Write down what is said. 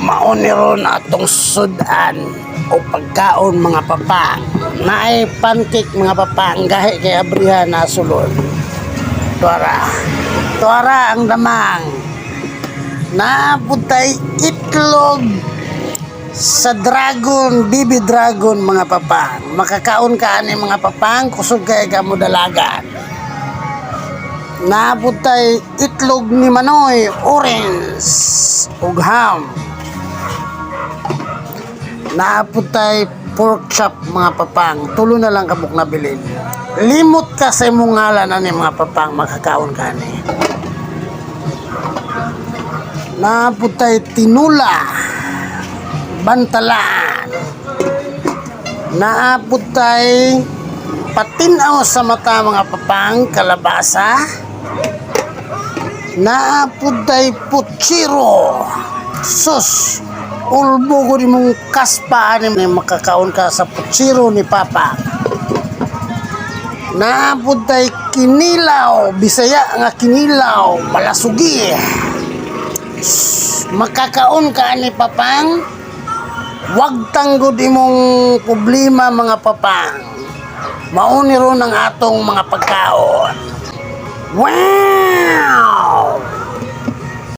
mauniron atong sudan o pagkaon mga papa. Naay pancake mga papa, ang gahi kay abriha na sulod. Tuara ang damang. Naputay itlog sa dragon, baby dragon mga papa. Makakaon ka ani mga papang, kusog kay ka mo dalagan. Naputay itlog ni Manoy, orange, ug ham. Naputay pork chop mga papang, tulo na lang kabuk na bilin. Limot ka sa imong ngalan ani mga papang, makakaon ka ni. Naputay tinula, bantalan. Naaputay patinaw sa mata mga papang, kalabasa. Naaputay putsiro, sus, ulbo ko ni mong kaspa ni makakaon ka sa putsiro ni papa. Naaputay kinilaw, bisaya nga kinilaw, malasugi. Makakaon ka ni papang, wag tanggod imong problema mga papang. Mauni ron ang atong mga pagkaon. Wow!